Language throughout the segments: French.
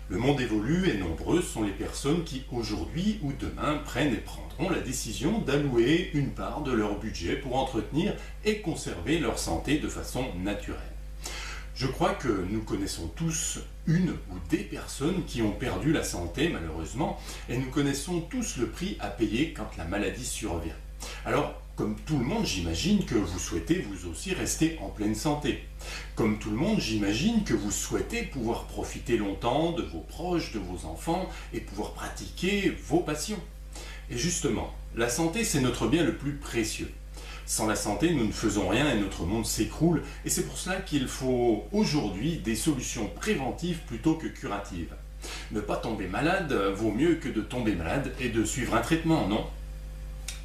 Le monde évolue et nombreuses sont les personnes qui, aujourd'hui ou demain, prennent et prendront la décision d'allouer une part de leur budget pour entretenir et conserver leur santé de façon naturelle. Je crois que nous connaissons tous une ou des personnes qui ont perdu la santé malheureusement et nous connaissons tous le prix à payer quand la maladie survient. Alors, comme tout le monde, j'imagine que vous souhaitez vous aussi rester en pleine santé. Comme tout le monde, j'imagine que vous souhaitez pouvoir profiter longtemps de vos proches, de vos enfants et pouvoir pratiquer vos passions. Et justement, la santé, c'est notre bien le plus précieux. Sans la santé, nous ne faisons rien et notre monde s'écroule. Et c'est pour cela qu'il faut aujourd'hui des solutions préventives plutôt que curatives. Ne pas tomber malade vaut mieux que de tomber malade et de suivre un traitement, non ?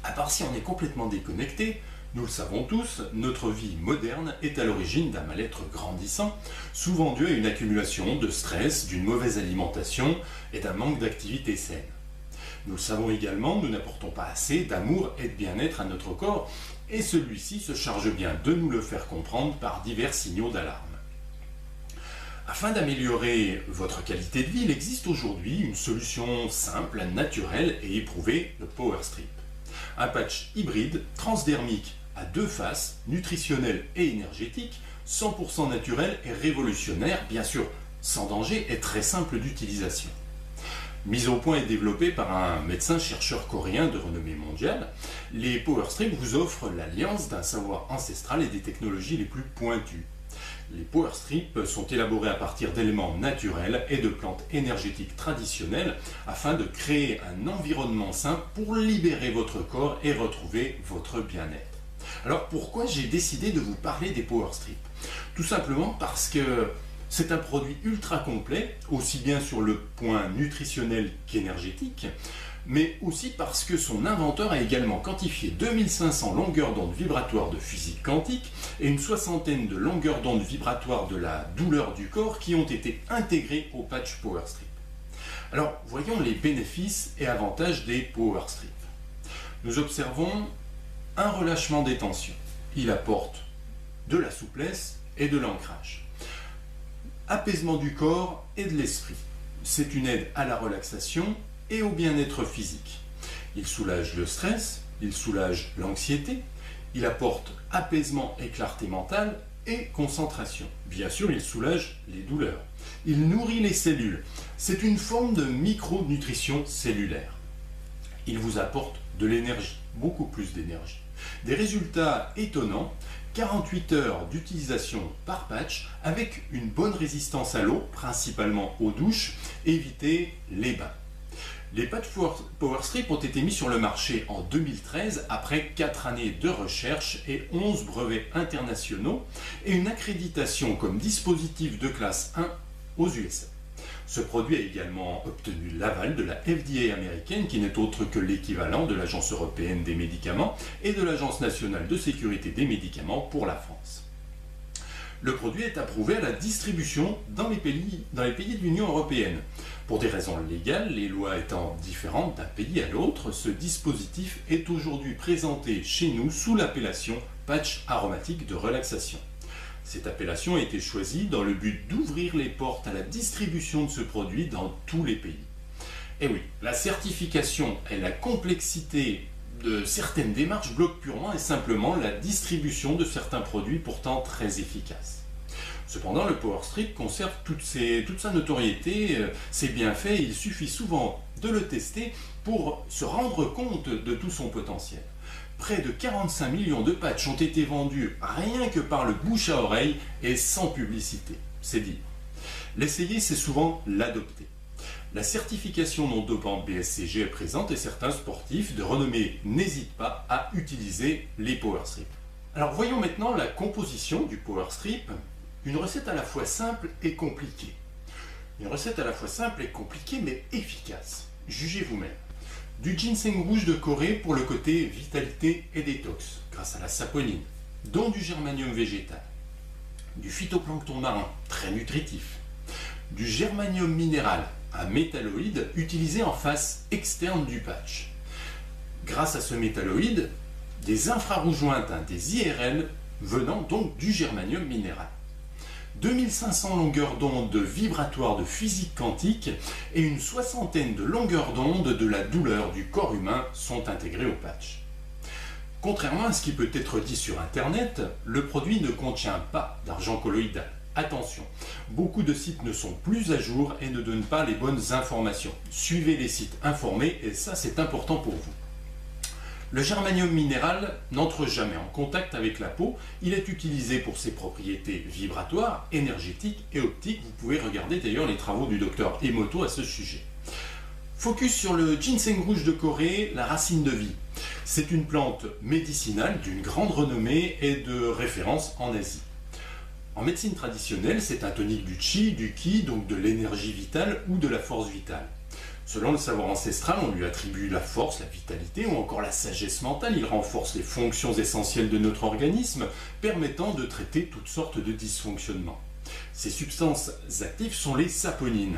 À part si on est complètement déconnecté, nous le savons tous, notre vie moderne est à l'origine d'un mal-être grandissant, souvent dû à une accumulation de stress, d'une mauvaise alimentation et d'un manque d'activité saine. Nous le savons également, nous n'apportons pas assez d'amour et de bien-être à notre corps, et celui-ci se charge bien de nous le faire comprendre par divers signaux d'alarme. Afin d'améliorer votre qualité de vie, il existe aujourd'hui une solution simple, naturelle et éprouvée, le Power Strip. Un patch hybride, transdermique, à deux faces, nutritionnel et énergétique, 100% naturel et révolutionnaire, bien sûr sans danger et très simple d'utilisation. Mis au point et développé par un médecin-chercheur coréen de renommée mondiale, les Power Strip vous offrent l'alliance d'un savoir ancestral et des technologies les plus pointues. Les Power Strip sont élaborés à partir d'éléments naturels et de plantes énergétiques traditionnelles afin de créer un environnement sain pour libérer votre corps et retrouver votre bien-être. Alors pourquoi j'ai décidé de vous parler des Power Strip ? Tout simplement parce que c'est un produit ultra complet, aussi bien sur le point nutritionnel qu'énergétique, mais aussi parce que son inventeur a également quantifié 2500 longueurs d'onde vibratoires de physique quantique et une soixantaine de longueurs d'onde vibratoires de la douleur du corps qui ont été intégrées au patch Power Strip. Alors, voyons les bénéfices et avantages des Power Strip. Nous observons un relâchement des tensions. Il apporte de la souplesse et de l'ancrage. Apaisement du corps et de l'esprit. C'est une aide à la relaxation et au bien-être physique. Il soulage le stress, il soulage l'anxiété, il apporte apaisement et clarté mentale et concentration. Bien sûr, il soulage les douleurs. Il nourrit les cellules. C'est une forme de micronutrition cellulaire. Il vous apporte de l'énergie, beaucoup plus d'énergie. Des résultats étonnants, 48 heures d'utilisation par patch avec une bonne résistance à l'eau, principalement aux douches, évitez les bains. Les patchs Power Strip ont été mis sur le marché en 2013 après 4 années de recherche et 11 brevets internationaux et une accréditation comme dispositif de classe 1 aux USA. Ce produit a également obtenu l'aval de la FDA américaine qui n'est autre que l'équivalent de l'Agence européenne des médicaments et de l'Agence nationale de sécurité des médicaments pour la France. Le produit est approuvé à la distribution dans les pays de l'Union européenne. Pour des raisons légales, les lois étant différentes d'un pays à l'autre, ce dispositif est aujourd'hui présenté chez nous sous l'appellation patch aromatique de relaxation. Cette appellation a été choisie dans le but d'ouvrir les portes à la distribution de ce produit dans tous les pays. Et oui, la certification et la complexité de certaines démarches bloquent purement et simplement la distribution de certains produits pourtant très efficaces. Cependant, le Power Strip conserve toute sa notoriété, ses bienfaits, il suffit souvent de le tester pour se rendre compte de tout son potentiel. Près de 45 millions de patchs ont été vendus rien que par le bouche à oreille et sans publicité, c'est dit. L'essayer, c'est souvent l'adopter. La certification non dopante BSCG est présente et certains sportifs de renommée n'hésitent pas à utiliser les Power Strip. Alors voyons maintenant la composition du Power Strip, une recette à la fois simple et compliquée. Une recette à la fois simple et compliquée mais efficace. Jugez vous-même. Du ginseng rouge de Corée pour le côté vitalité et détox, grâce à la saponine, dont du germanium végétal. Du phytoplancton marin, très nutritif. Du germanium minéral, un métalloïde utilisé en face externe du patch. Grâce à ce métalloïde, des infrarouges lointains, des IRL, venant donc du germanium minéral. 2500 longueurs d'onde vibratoires de physique quantique et une soixantaine de longueurs d'onde de la douleur du corps humain sont intégrées au patch. Contrairement à ce qui peut être dit sur Internet, le produit ne contient pas d'argent colloïdal. Attention, beaucoup de sites ne sont plus à jour et ne donnent pas les bonnes informations. Suivez les sites informés et ça c'est important pour vous. Le germanium minéral n'entre jamais en contact avec la peau. Il est utilisé pour ses propriétés vibratoires, énergétiques et optiques. Vous pouvez regarder d'ailleurs les travaux du docteur Emoto à ce sujet. Focus sur le ginseng rouge de Corée, la racine de vie. C'est une plante médicinale d'une grande renommée et de référence en Asie. En médecine traditionnelle, c'est un tonique du chi, du ki, donc de l'énergie vitale ou de la force vitale. Selon le savoir ancestral, on lui attribue la force, la vitalité ou encore la sagesse mentale. Il renforce les fonctions essentielles de notre organisme, permettant de traiter toutes sortes de dysfonctionnements. Ces substances actives sont les saponines.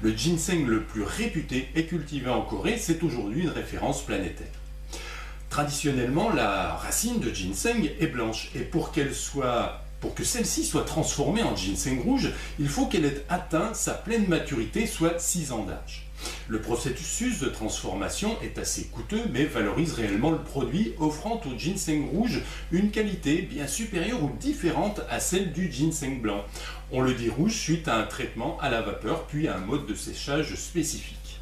Le ginseng le plus réputé et cultivé en Corée, c'est aujourd'hui une référence planétaire. Traditionnellement, la racine de ginseng est blanche et pour que celle-ci soit transformée en ginseng rouge, il faut qu'elle ait atteint sa pleine maturité, soit 6 ans d'âge. Le processus de transformation est assez coûteux, mais valorise réellement le produit, offrant au ginseng rouge une qualité bien supérieure ou différente à celle du ginseng blanc. On le dit rouge suite à un traitement à la vapeur, puis à un mode de séchage spécifique.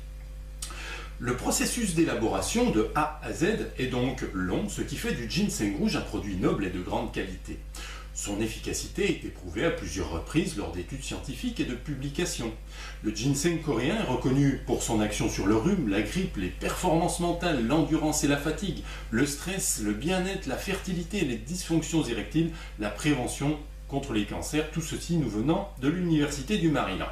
Le processus d'élaboration de A à Z est donc long, ce qui fait du ginseng rouge un produit noble et de grande qualité. Son efficacité a été prouvée à plusieurs reprises lors d'études scientifiques et de publications. Le ginseng coréen est reconnu pour son action sur le rhume, la grippe, les performances mentales, l'endurance et la fatigue, le stress, le bien-être, la fertilité, les dysfonctions érectiles, la prévention contre les cancers, tout ceci nous venant de l'Université du Maryland.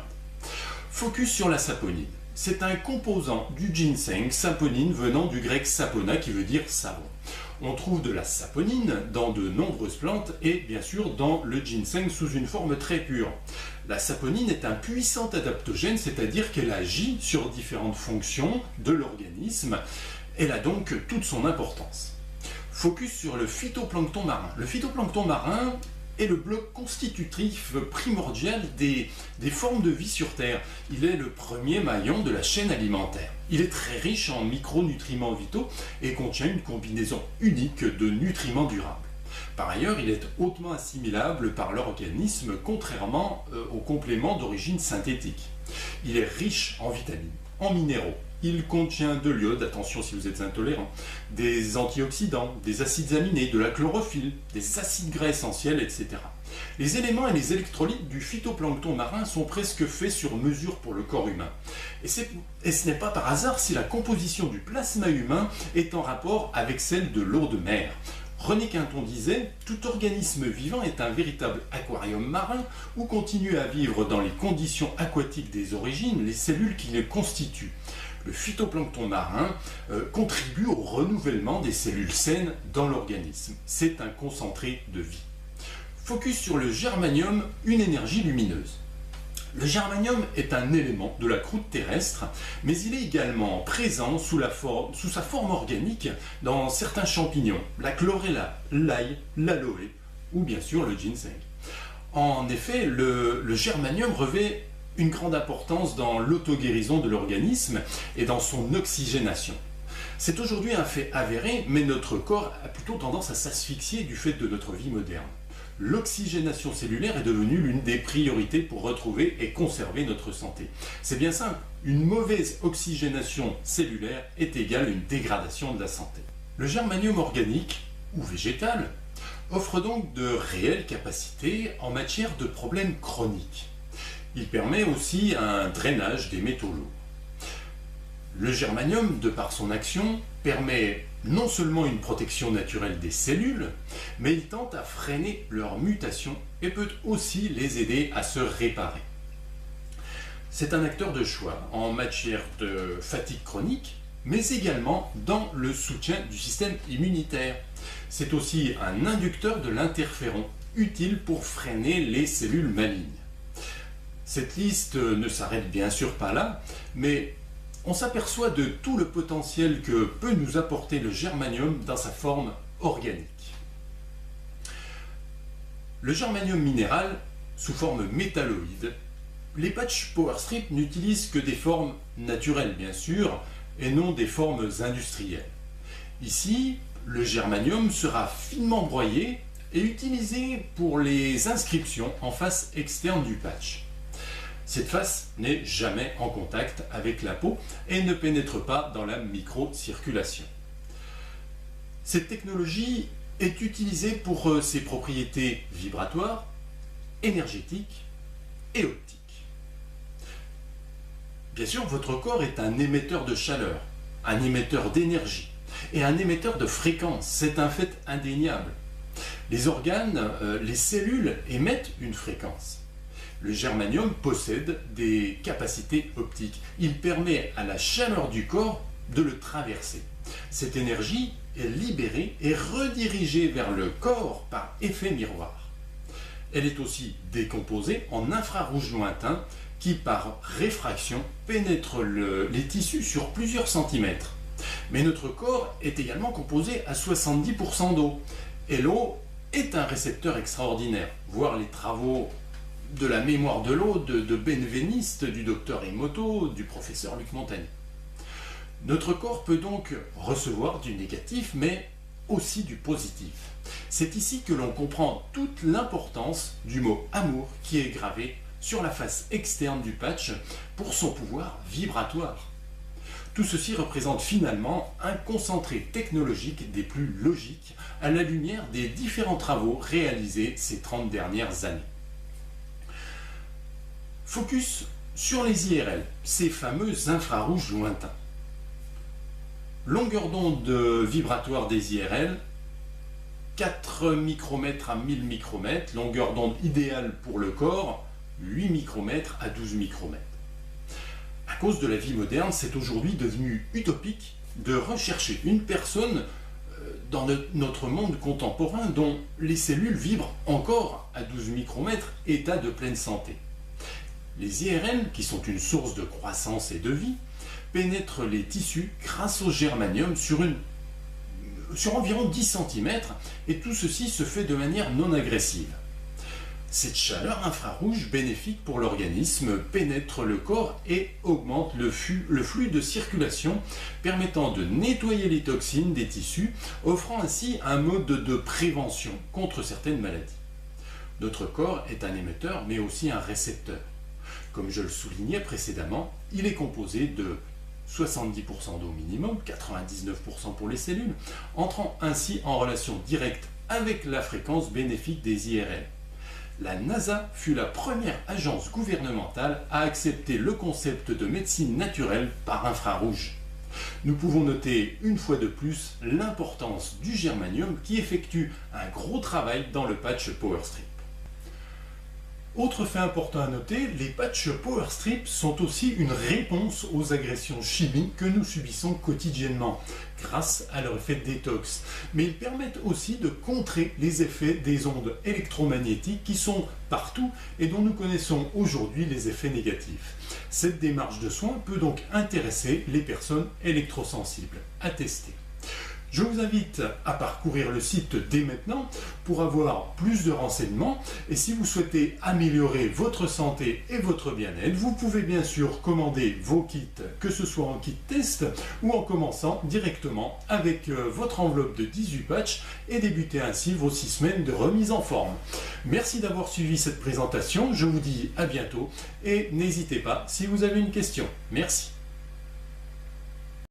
Focus sur la saponine. C'est un composant du ginseng, saponine venant du grec sapona qui veut dire savon. On trouve de la saponine dans de nombreuses plantes et bien sûr dans le ginseng sous une forme très pure. La saponine est un puissant adaptogène, c'est-à-dire qu'elle agit sur différentes fonctions de l'organisme. Elle a donc toute son importance. Focus sur le phytoplancton marin. Le phytoplancton marin est le bloc constitutif primordial des formes de vie sur Terre. Il est le premier maillon de la chaîne alimentaire. Il est très riche en micronutriments vitaux et contient une combinaison unique de nutriments durables. Par ailleurs, il est hautement assimilable par l'organisme, contrairement aux compléments d'origine synthétique. Il est riche en vitamines, en minéraux. Il contient de l'iode, attention si vous êtes intolérant, des antioxydants, des acides aminés, de la chlorophylle, des acides gras essentiels, etc. Les éléments et les électrolytes du phytoplancton marin sont presque faits sur mesure pour le corps humain. Et ce n'est pas par hasard si la composition du plasma humain est en rapport avec celle de l'eau de mer. René Quinton disait « Tout organisme vivant est un véritable aquarium marin où continuent à vivre dans les conditions aquatiques des origines les cellules qui les constituent. » Le phytoplancton marin contribue au renouvellement des cellules saines dans l'organisme. C'est un concentré de vie. Focus sur le germanium, une énergie lumineuse. Le germanium est un élément de la croûte terrestre, mais il est également présent sous sa forme organique dans certains champignons, la chlorella, l'ail, l'aloe ou bien sûr le ginseng. En effet, le germanium revêt une grande importance dans l'auto-guérison de l'organisme et dans son oxygénation. C'est aujourd'hui un fait avéré, mais notre corps a plutôt tendance à s'asphyxier du fait de notre vie moderne. L'oxygénation cellulaire est devenue l'une des priorités pour retrouver et conserver notre santé. C'est bien simple, une mauvaise oxygénation cellulaire est égale à une dégradation de la santé. Le germanium organique, ou végétal, offre donc de réelles capacités en matière de problèmes chroniques. Il permet aussi un drainage des métaux lourds. Le germanium, de par son action, permet non seulement une protection naturelle des cellules, mais il tente à freiner leur mutation et peut aussi les aider à se réparer. C'est un acteur de choix en matière de fatigue chronique, mais également dans le soutien du système immunitaire. C'est aussi un inducteur de l'interféron, utile pour freiner les cellules malignes. Cette liste ne s'arrête bien sûr pas là, mais on s'aperçoit de tout le potentiel que peut nous apporter le germanium dans sa forme organique. Le germanium minéral sous forme métalloïde. Les patchs PowerStrip n'utilisent que des formes naturelles, bien sûr, et non des formes industrielles. Ici, le germanium sera finement broyé et utilisé pour les inscriptions en face externe du patch. Cette face n'est jamais en contact avec la peau et ne pénètre pas dans la microcirculation. Cette technologie est utilisée pour ses propriétés vibratoires, énergétiques et optiques. Bien sûr, votre corps est un émetteur de chaleur, un émetteur d'énergie et un émetteur de fréquence. C'est un fait indéniable. Les organes, les cellules émettent une fréquence. Le germanium possède des capacités optiques. Il permet à la chaleur du corps de le traverser. Cette énergie est libérée et redirigée vers le corps par effet miroir. Elle est aussi décomposée en infrarouge lointain qui, par réfraction, pénètre les tissus sur plusieurs centimètres. Mais notre corps est également composé à 70% d'eau. Et l'eau est un récepteur extraordinaire. Voir les travaux de la mémoire de l'eau de Benveniste, du docteur Emoto, du professeur Luc Montagnier. Notre corps peut donc recevoir du négatif, mais aussi du positif. C'est ici que l'on comprend toute l'importance du mot amour qui est gravé sur la face externe du patch pour son pouvoir vibratoire. Tout ceci représente finalement un concentré technologique des plus logiques à la lumière des différents travaux réalisés ces 30 dernières années. Focus sur les IRL, ces fameux infrarouges lointains. Longueur d'onde vibratoire des IRL, 4 micromètres à 1000 micromètres, longueur d'onde idéale pour le corps, 8 micromètres à 12 micromètres. À cause de la vie moderne, c'est aujourd'hui devenu utopique de rechercher une personne dans notre monde contemporain dont les cellules vibrent encore à 12 micromètres, état de pleine santé. Les IRL, qui sont une source de croissance et de vie, pénètrent les tissus grâce au germanium sur environ 10 cm, et tout ceci se fait de manière non agressive. Cette chaleur infrarouge bénéfique pour l'organisme pénètre le corps et augmente le flux de circulation, permettant de nettoyer les toxines des tissus, offrant ainsi un mode de prévention contre certaines maladies. Notre corps est un émetteur mais aussi un récepteur. Comme je le soulignais précédemment, il est composé de 70% d'eau minimum, 99% pour les cellules, entrant ainsi en relation directe avec la fréquence bénéfique des IRL. La NASA fut la première agence gouvernementale à accepter le concept de médecine naturelle par infrarouge. Nous pouvons noter une fois de plus l'importance du germanium qui effectue un gros travail dans le patch PowerStrip. Autre fait important à noter, les patchs PowerStrip sont aussi une réponse aux agressions chimiques que nous subissons quotidiennement grâce à leur effet détox. Mais ils permettent aussi de contrer les effets des ondes électromagnétiques qui sont partout et dont nous connaissons aujourd'hui les effets négatifs. Cette démarche de soin peut donc intéresser les personnes électrosensibles. À tester. Je vous invite à parcourir le site dès maintenant pour avoir plus de renseignements et si vous souhaitez améliorer votre santé et votre bien-être, vous pouvez bien sûr commander vos kits, que ce soit en kit test ou en commençant directement avec votre enveloppe de 18 patchs et débuter ainsi vos 6 semaines de remise en forme. Merci d'avoir suivi cette présentation, je vous dis à bientôt et n'hésitez pas si vous avez une question. Merci.